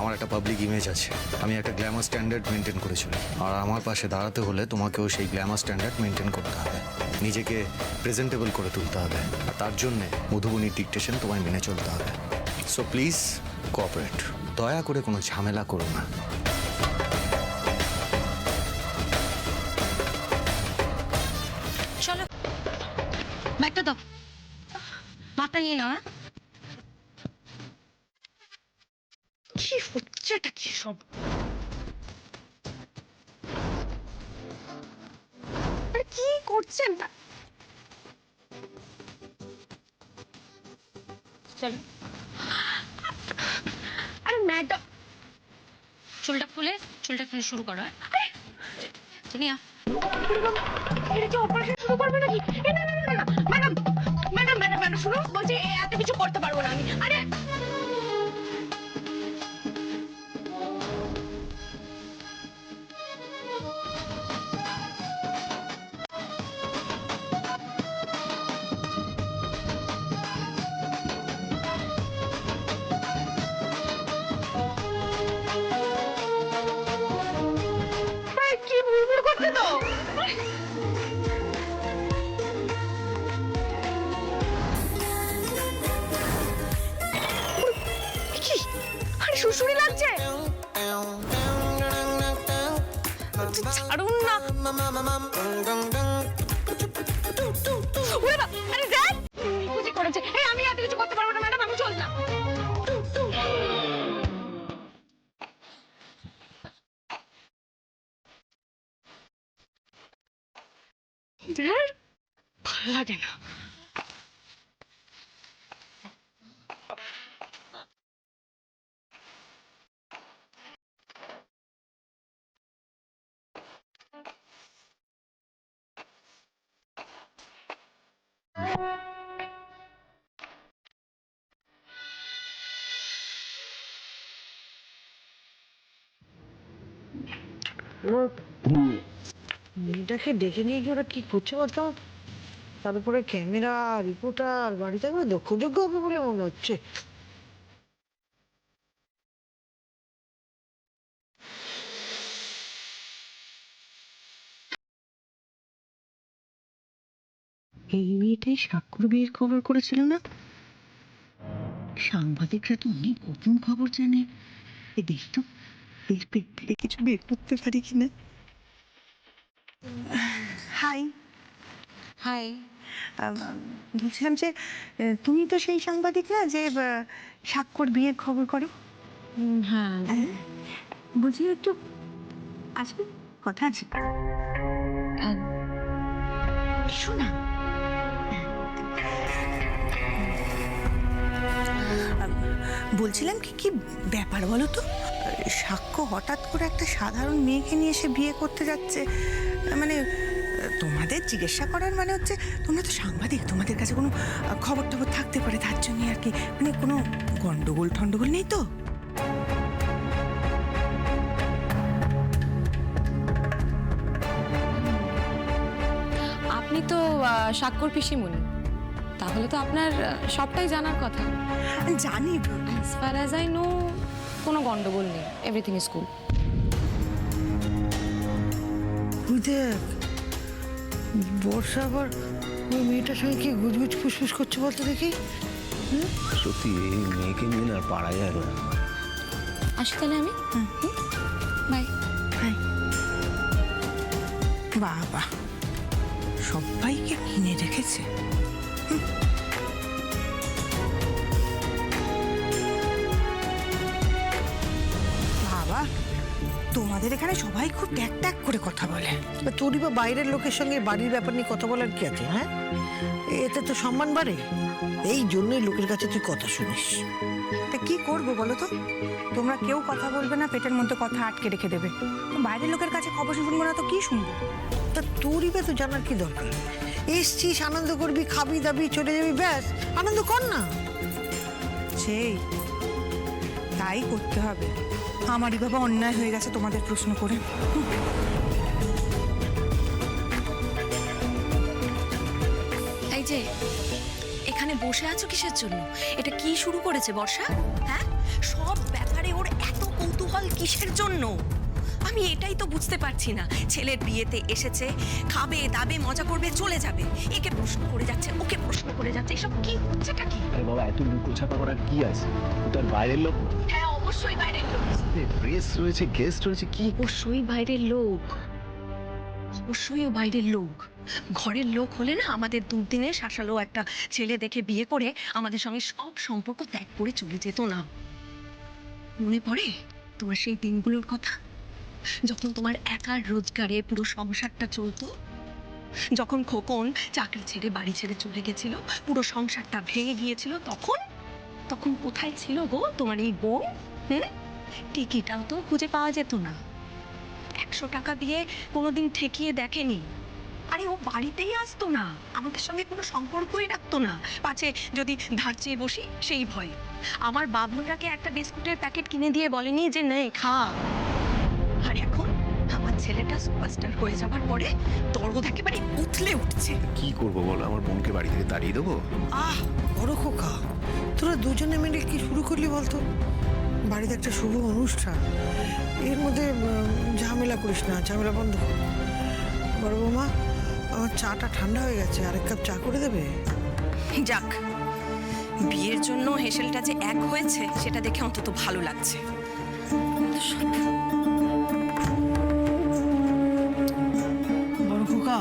আমার একটা public image আছে, আমি একটা গ্ল্যামার স্ট্যান্ডার্ড মেনটেন করে চলি। আর আমার পাশে দাঁড়াতে হলে তোমাকেও সেই গ্ল্যামার স্ট্যান্ডার্ড মেনটেন করতে হবে, নিজেকে প্রেজেন্টেবল করে তুলতে হবে। আর তার জন্যে মধুবনীর ডিকটেশন তোমায় মেনে চলতে হবে। সো প্লিজ কোঅপারেট, দয়া করে কোনো ঝামেলা করো না। চলো ব্যাগটা দাও, ভাতটা নিয়ে নাও। কি হচ্ছে এটা, কি সব? কি করছেন? চলো। আরে ম্যাডাম, চুলটা খুলে শুরু করো। চিনিয়া এটা কি অপারেশন শুরু করবে নাকি? না না না না ম্যাডাম, ম্যাডাম ম্যাডাম ম্যাডাম শুনো, বলছি এত কিছু করতে পারবো না আমি। আরে কি বুড়বুড় করছে তো? কি আরে সুসুরি লাগছে, ছাড়ুন না। ওরে বাবা, আরে দেখ কুচি করেছে। এই আমি এত কিছু করতে পারবো না ম্যাডাম, আমি চললাম। ভালো লাগে না। মেয়েটাকে ডেকে নিয়ে গিয়ে ওরা কি করছে বলতো? তার উপরে ক্যামেরা, রিপোর্টার, বাড়িতে দক্ষযোগ্য হবে বলে মনে হচ্ছে। এই মেয়েটাই স্বাক্ষর বিয়ের খবর করেছিল না? সাংবাদিকরা তো অনেক গোপন খবর জানে। এই দেখতো এর পেট থেকে কিছু বের করতে পারি কিনা। High high. বলছিলাম যে তুমি তো সেই সাংবাদিক না যে স্বাক্ষর বিয়ের খবর করো? হ্যাঁ বলছি একটু আসবে, কথা আছে। শোনা, বলছিলাম কি কি ব্যাপার বলো তো? সাক্ষ্য হঠাৎ করে একটা সাধারণ মেয়েকে নিয়ে এসে বিয়ে করতে যাচ্ছে, মানে তোমাদের জিজ্ঞাসা করার মানে হচ্ছে তোমরা তো সাংবাদিক, তোমাদের কাছে কোনো খবর টবর থাকতে পারে, তার জন্য আর কি। মানে কোনো গন্ডগোল ঠন্ডগোল নেই তো? আপনি তো স্বাক্ষর পিসিমণি, তাহলে তো আপনার সবটাই জানার কথা। জানি, as far as I know কোনো গন্ডগোল নেই, এভরিথিং ইজ কুল। দেখ বর্ষা আবার ওই মেয়েটার সঙ্গে কি গুজগুজ ফুসফুস করছে বলতে দেখি। সত্যি এই মেয়েকে নিয়ে আর পারা যাবে না। আসি তাহলে আমি। বাই। বাবা, সবাইকে কিনে রেখেছে। বাবা, তোমাদের এখানে সবাই খুব ট্যাক ট্যাক করে কথা বলে। তোরই বা বাইরের লোকের সঙ্গে বাড়ির ব্যাপার নিয়ে কথা বলার কি আছে? হ্যাঁ, এতে তো সম্মান বাড়ে, এই জন্যই লোকের কাছে তুই কথা শুনিস। তা কি করবো বলো তো? তোমরা কেউ কথা বলবে না, পেটের মধ্যে কথা আটকে রেখে দেবে। বাইরের লোকের কাছে খবর শুনবো না তো কি শুনবো? তা তোরই বা তো জানার কি দরকার? এসছিস, আনন্দ করবি, খাবি দাবি, চলে যাবি, ব্যাস আনন্দ কর না। সেই তাই করতে হবে। আমারই বাবা অন্যায় হয়ে গেছে তোমাদের প্রশ্ন করে। এই যে এখানে বসে আছো কিসের জন্য? এটা কি শুরু করেছে বর্ষা? হ্যাঁ, সব ব্যাপারে ওর এত কৌতূহল কিসের জন্য? আমি এটাই তো বুঝতে পারছি না। ছেলের বিয়েতে এসেছে, খাবে দাবে মজা করবে চলে যাবে, একে প্রশ্ন করে যাচ্ছে ওকে প্রশ্ন করে যাচ্ছে, এসব কি হচ্ছেটা কি? আরে বাবা, এত লুকোছাপা করার কি আছে? ও তো আর বাইরের লোক না। হ্যাঁ অবশ্যই বাইরের লোক, প্রেস রয়েছে, গেস্ট রয়েছে, কি অবশ্যই বাইরের লোক, অবশ্যই ও বাইরের লোক। ঘরের লোক হলে না আমাদের দুদিনে শাসালো একটা ছেলে দেখে বিয়ে করে আমাদের সঙ্গে সব সম্পর্ক ত্যাগ করে চলে যেত না। মনে পড়ে তোমার সেই দিনগুলোর কথা, যখন তোমার একার রোজগারে পুরো সংসারটা চলতো, যখন খোকন চাকরি ছেড়ে বাড়ি ছেড়ে চলে গেছিল, পুরো সংসারটা ভেঙে গিয়েছিল, তখন তখন কোথায় ছিল গো তোমার এই বোন? টিকিটাও তো খুঁজে পাওয়া যেত না। 100 টাকা দিয়ে কোনোদিন ঠেকিয়ে দেখেনি। আরে ও বাড়িতেই আসতো না, আমাদের সঙ্গে কোনো সম্পর্কই রাখতো না, পাছে যদি ধার চেয়ে বসি সেই ভয়। আমার বাবলুটাকে একটা বিস্কুটের প্যাকেট কিনে দিয়ে বলেনি যে নে খা। আর এখন আমার ছেলেটা সুপারস্টার হয়ে যাবার পরে দরদ একেবারে উথলে উঠছে। কি করবো বলো? আমার বোনকে বাড়ি থেকে তাড়িয়ে দেবো? আহ বড় খোকা, তোরা দুজনে মিলে কি শুরু করলি বলতো? বাড়িতে একটা শুভ অনুষ্ঠান, এর মধ্যে ঝামেলা করিস না, ঝামেলা বন্ধ কর। বড় বৌমা, আমার চাটা ঠান্ডা হয়ে গেছে, আরেক কাপ চা করে দেবে? যাক, বিয়ের জন্য হেসেলটা যে এক হয়েছে সেটা দেখে অন্তত ভালো লাগছে। বড় খোকা,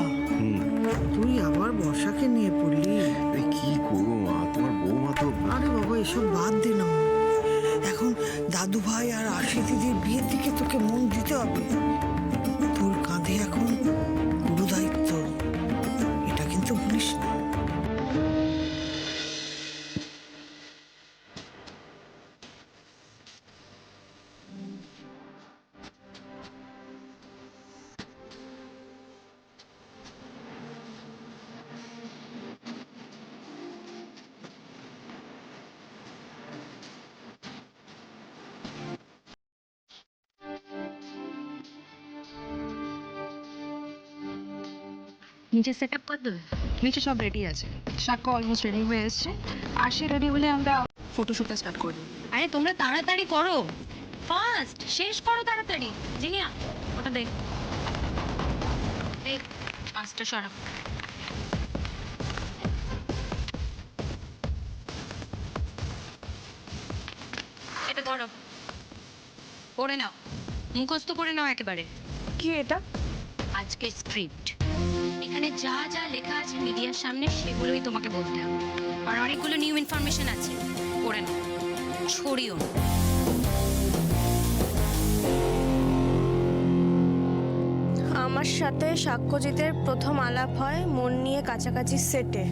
তুই আবার বর্ষাকে নিয়ে পড়লি? আরে কি করবো মা, তোমার বৌমা তো। আরে বাবা, এসব বাদ দে না। এখন দাদু ভাই আর আশি দিদির বিয়ের দিকে তোকে মন দিতে হবে। তোর কাঁধে এখন পুরো দায়িত্ব, এটা কিন্তু ভুলিস না। নিচে সেট আপ কর দেবে? নিচে সব রেডি আছে, সাক্ষ্য অলমোস্ট রেডি হয়ে এসছে, আর সে রেডি হলে আমরা ফটোশুটটা স্টার্ট করে দেবো। আরে তোমরা তাড়াতাড়ি করো, ফাস্ট শেষ করো তাড়াতাড়ি। জিনিয়া ওটা দেখ, দেখ পাঁচটা সরা। এটা ধরো, পড়ে নাও, মুখস্থ করে নাও একেবারে। কি এটা? আজকে স্ক্রিপ্ট, এখানে যা যা লেখা আছে মিডিয়ার সামনে সেগুলোই তোমাকে বলতে হবে। আর অনেকগুলো নিউ ইনফরমেশন আছে, পড়ে নাও, ছড়িও না। আমার সাথে সাক্ষ্যজিতের প্রথম আলাপ হয় মন নিয়ে কাছাকাছি সেটে।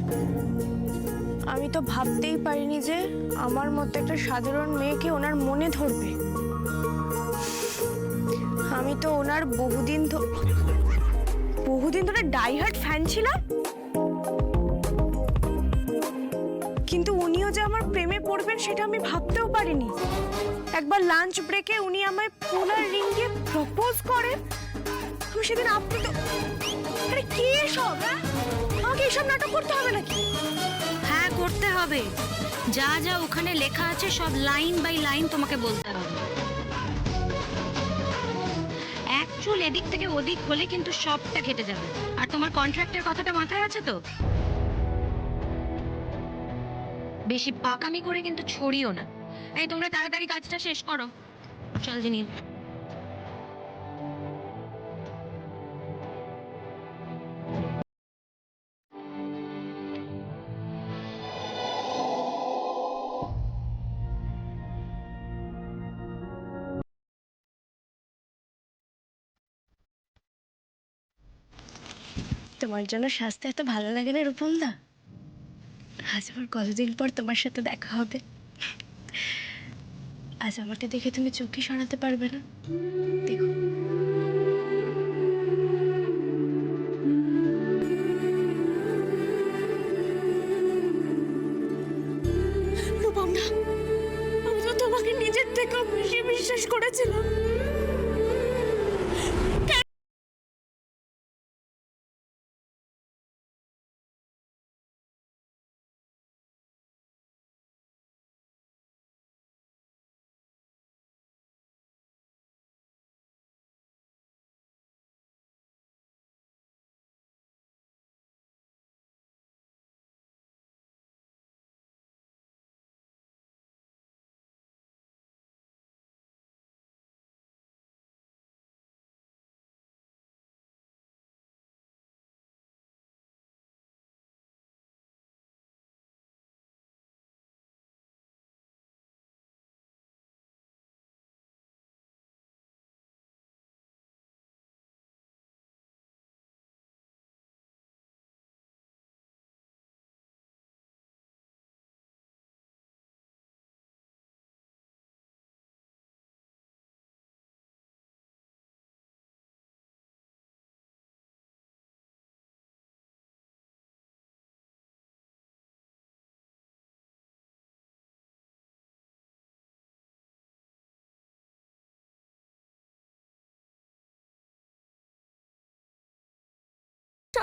আমি তো ভাবতেই পারিনি যে আমার মতো একটা সাধারণ মেয়েকে ওনার মনে ধরবে। আমি তো ওনার বহুদিন ধরে ডাইহার্ট ফ্যান ছিলাম, কিন্তু উনিও যে আমার প্রেমে পড়বেন সেটা আমি ভাবতেও পারিনি। একবার লাঞ্চ ব্রেকে উনি আমায় পোলার রিং দিয়ে প্রপোজ করেন। আমি সেদিন আপ্লুত। আরে কি এসব? আমাকে এসব নাটক করতে হবে নাকি? হ্যাঁ করতে হবে, যা যা ওখানে লেখা আছে সব লাইন বাই লাইন তোমাকে বলতে হবে। এক চুল এদিক থেকে ওদিক হলে কিন্তু সবটা কেটে যাবে। আর তোমার কন্ট্রাক্টের কথাটা মাথায় আছে তো? বেশি পাকামি করে কিন্তু ছড়িও না। এই তোমরা তাড়াতাড়ি কাজটা শেষ করো, চল জিনি। তোমার জন্য সাজতে এত ভালো লাগে না রূপমদা? আজ আমার কতদিন পর তোমার সাথে দেখা হবে। আজ আমাকে দেখে তুমি চোখই সরাতে পারবে না। দেখো, রূপমদা, আমি তো তোমাকে নিজের থেকেও বেশি বিশ্বাস করেছিলাম।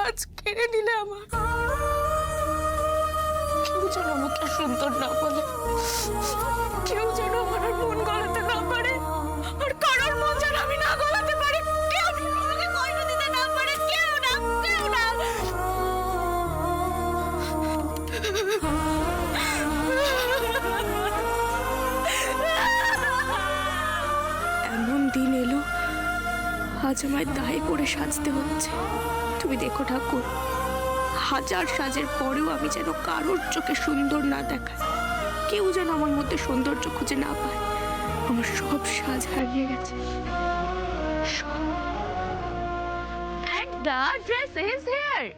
সাজ কেড়ে নিলে আমার। কেউ যেন আমাকে সুন্দর না বলে, কেউ যেন আমার আর মন গলাতে না পারে, আর কারোর মন যেন আমি না গলাতে পারি, কেউ যেন আমাকে কষ্ট দিতে না পারে, কেউ না, কেউ না। এমন দিন এলো, আজ আমায় দায় করে সাজতে হচ্ছে। তুমি দেখো ঠাকুর, হাজার সাজের পরেও আমি যেন কারোর চোখে সুন্দর না দেখায়, কেউ যেন আমার মধ্যে সৌন্দর্য খুঁজে না পায়। আমার সব সাজ হারিয়ে গেছে। And the dress is here.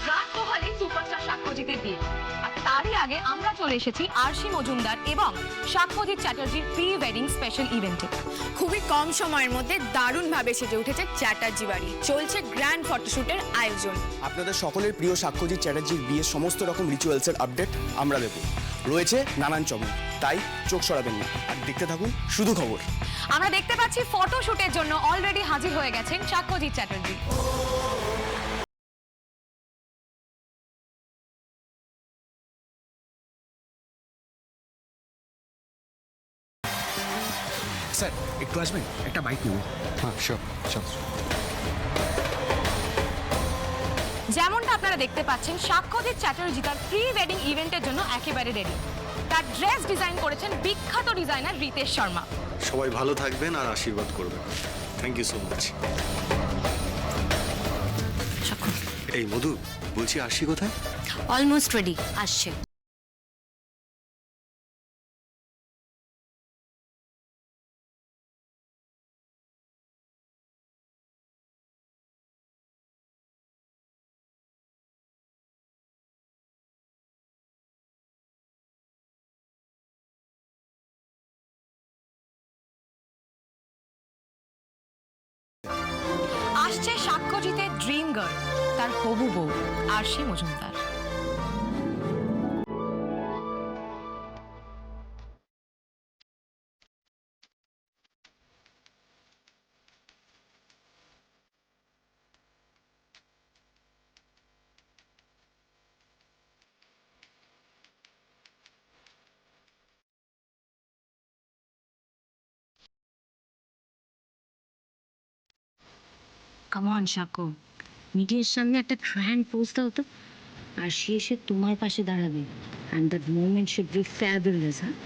রাত পোহালে সুপারস্টার সাক্ষ্যজিতের বিয়ে, আর তারই আগে আমরা চলে এসেছি আরশি মজুমদার এবং সাক্ষ্যজিৎ চ্যাটার্জির প্রি ওয়েডিং স্পেশাল ইভেন্টে। খুবই কম সময়ের মধ্যে দারুণভাবে সেজে উঠেছে চ্যাটার্জি বাড়ি। চলছে গ্র্যান্ড ফটোশুটের আয়োজন। আপনাদের সকলের প্রিয় সাক্ষ্যজিৎ চ্যাটার্জির বিয়ের সমস্ত রকম রিচুয়ালসের আপডেট আমরা দেব। রয়েছে নানান চমক, তাই চোখ সরাবেন না আর দেখতে থাকুন শুধু খবর। আমরা দেখতে পাচ্ছি ফটোশুটের জন্য অলরেডি হাজির হয়ে গেছেন সাক্ষ্যজিৎ চ্যাটার্জি। স্যার একটু আসবেন, একটা বাইক নেব। হ্যাঁ শিওর শিওর। যেমনটা আপনারা দেখতে পাচ্ছেন, সাক্ষ্যজিৎ চ্যাটার্জি তার প্রি ওয়েডিং ইভেন্টের জন্য একেবারে রেডি। তার ড্রেস ডিজাইন করেছেন বিখ্যাত ডিজাইনার রিতেশ শর্মা। সবাই ভালো থাকবেন আর আশীর্বাদ করবেন। Thank you so much. এই মধু, বলছি আরশি কোথায়? অলমোস্ট রেডি, আসছে। আসছে সাক্ষ্যজিতের ড্রিম গার্ল, তার হবু বউ আরশি মজুমদার। কাম অন সাকো, মিডিয়ার সামনে একটা গ্র্যান্ড পোজ দাও তো, আর সে এসে তোমার পাশে দাঁড়াবে। And that moment should be fabulous. হ্যাঁ,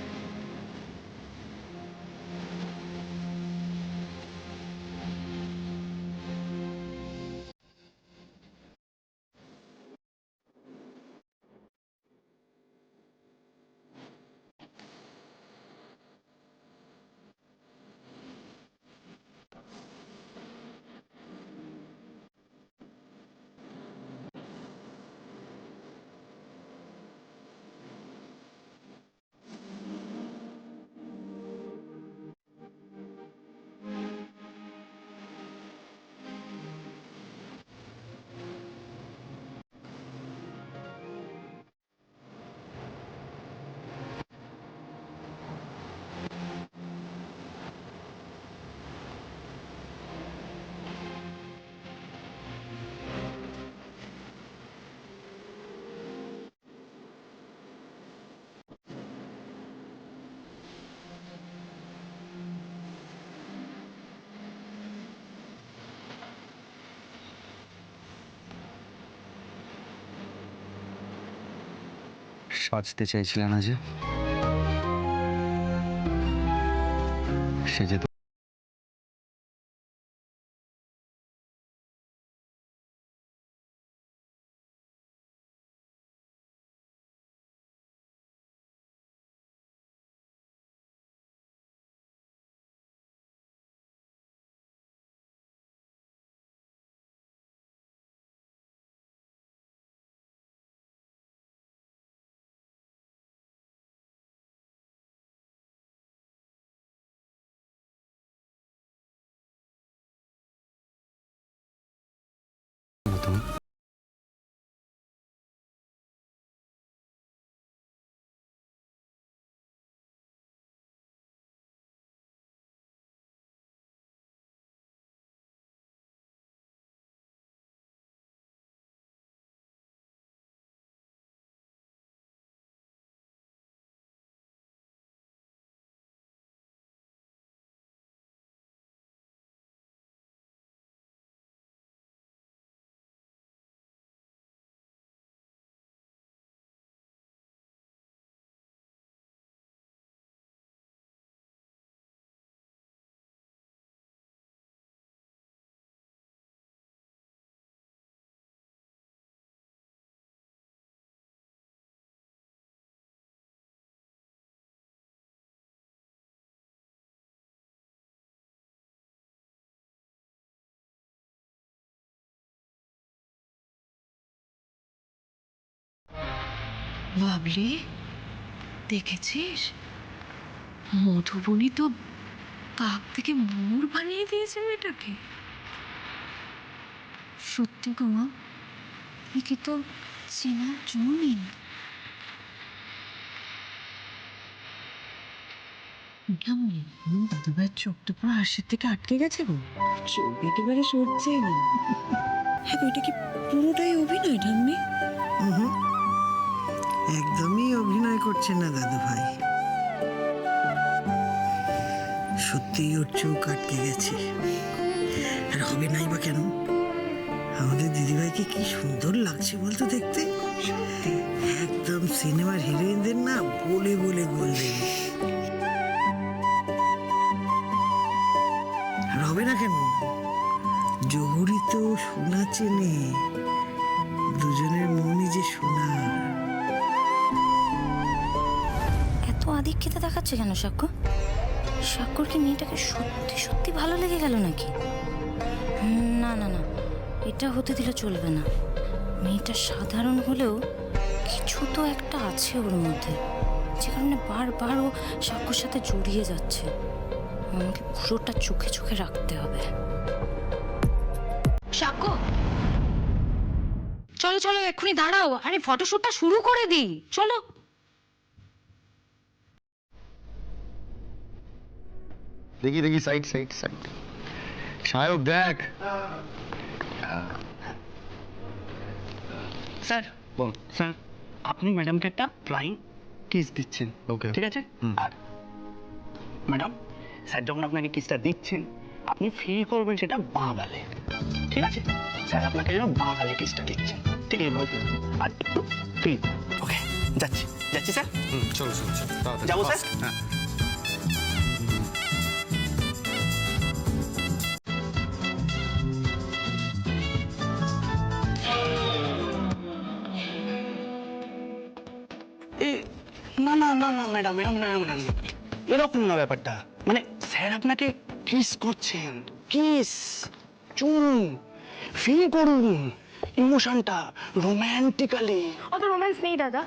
সাজতে চাইছিলে না যে, সেজে তো বাবলি, দেখেছিস মধুবনী তো কাক থেকে মোর বানিয়ে দিয়েছে মেয়েটাকে। সত্যি গো মা, একে তো চেনা জমি। দাদুভাইয়ের চোখটা পুরো হাসির থেকে আটকে গেছে গো, চোখ একেবারে সরছে না। হ্যাঁ, এটা কি পুরোটাই অভিনয় ঠাম্মি? একদমই অভিনয় করছে না দাদুভাই, সত্যিই ওর চোখ আটকে গেছে। আর হবে নাই বা কেন? আমাদের দিদিভাইকে কি সুন্দর লাগছে বলতো দেখতে, একদম সিনেমার হিরোইনদের না বলে বলে বললেন। আর হবে না কেন? জহুরি তো সোনা চেনে, দুজনের মনই যে সোনা। এত আধিক্যতা দেখাচ্ছে কেন সাক্ষ্য? সাক্ষ্যর কি মেয়েটাকে সত্যি সত্যি ভালো লেগে গেল নাকি? না না না, এটা হতে দিলে চলবে না। মেয়েটা সাধারণ হলেও কিছু তো একটা আছে ওর মধ্যে, যে কারণে বারবার ও সাক্ষ্যর সাথে জড়িয়ে যাচ্ছে। আমাকে পুরোটা চোখে চোখে রাখতে হবে। সাক্ষ্য, চলো চলো এক্ষুনি দাঁড়াও, আরে ফটোশুটটা শুরু করে দিই, চলো। দেখি দেখি, সাইড সাইড সাইড। সায়ক দেখ। স্যার বল। স্যার, আপনি ম্যাডামকে একটা ফ্লাইং কিস দিচ্ছেন, Okay. ঠিক আছে? আর ম্যাডাম, স্যার যখন আপনাকে কিসটা দিচ্ছেন, আপনি ফিল করবেন সেটা বাঙালি, ঠিক আছে? স্যার আপনাকে যেন বাঙালি কিসটা দিচ্ছেন, ঠিক আছে? আর ফিল। ওকে, যাচ্ছি যাচ্ছি স্যার। চলো চলো চলো, তাড়াতাড়ি। যাবো স্যার? হ্যাঁ। এ না না না না ম্যাডাম, এরকম না, এরকম না, এরকম না ব্যাপারটা। মানে স্যার আপনাকে কিস করছেন, কিস, চুমু, ফিল করুন ইমোশনটা রোম্যান্টিক্যালি। অত রোম্যান্স নেই দাদা,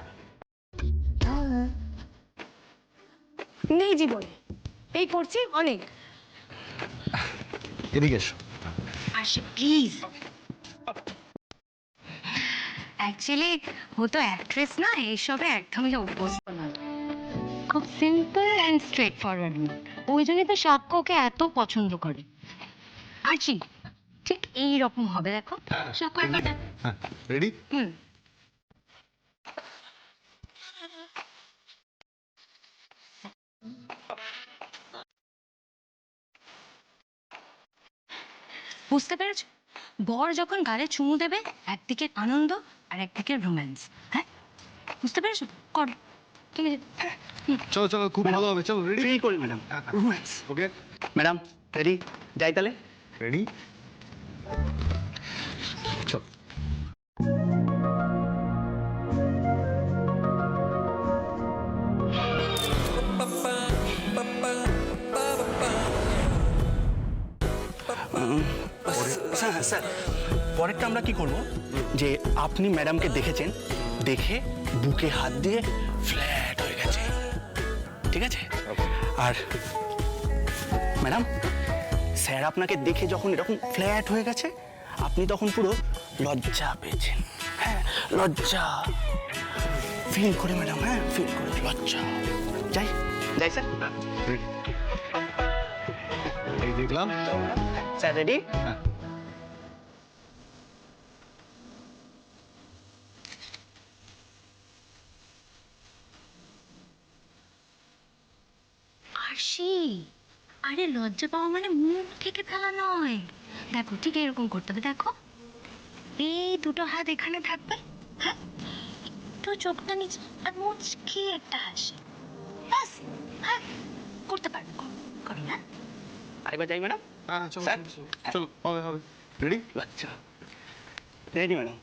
নেই জীবনে। এই করছি অনেক। এদিকে এসো। আসে প্লিজ। অ্যাকচুয়ালি ও তো অ্যাক্ট্রেস না, এইসবে একদমই অভ্যস্ত না। খুব সিম্পল অ্যান্ড স্ট্রেট ফরওয়ার্ড। ওই জন্যই তো সাক্ষ্যকে এত পছন্দ করে। আছি ঠিক এইরকম হবে, দেখো সাক্ষ্য একবার দেখ। হ্যাঁ, রেডি? হুম। বুঝতে পেরেছ? বর যখন গালে চুমু দেবে, একদিকে আনন্দ আর একদিকে রোম্যান্স। হ্যাঁ, বুঝতে পেরেছো? কর, ঠিক আছে। চলো চলো, খুব ভালো হবে। চলো, রেডি? ফিল করি ম্যাডাম, রোম্যান্স। ওকে, ম্যাডাম রেডি? যাই তাহলে। রেডি? চল। স্যার স্যার, পরেরটা আমরা কি করব, যে আপনি ম্যাডামকে দেখেছেন, দেখে বুকে হাত দিয়ে ফ্ল্যাট হয়ে গেছে, ঠিক আছে? আর ম্যাডাম, স্যার আপনাকে দেখে যখন এরকম ফ্ল্যাট হয়ে গেছে, আপনি তখন পুরো লজ্জা পেয়েছেন। হ্যাঁ, লজ্জা ফিল করে ম্যাডাম, হ্যাঁ ফিল করে লজ্জা। যাই যাই স্যার। এই দেখলাম। Sir ready? আরশি, আরে লজ্জা পাওয়া মানে মুখ থেকে ফেলা নয়। দেখো ঠিক এরকম করতে হবে, দেখো এই দুটো হাত এখানে থাকবে, হ্যাঁ একটু চোখটা নিচে আর মুচকি একটা হাসি, ব্যাস। হ্যাঁ, করতে পারবে, করো। হ্যাঁ, আরেকবার যাই ম্যাডাম। হ্যাঁ, চলো স্যার? চলো, চলো, হবে হবে। রেডি? লজ্জা। Ready madam.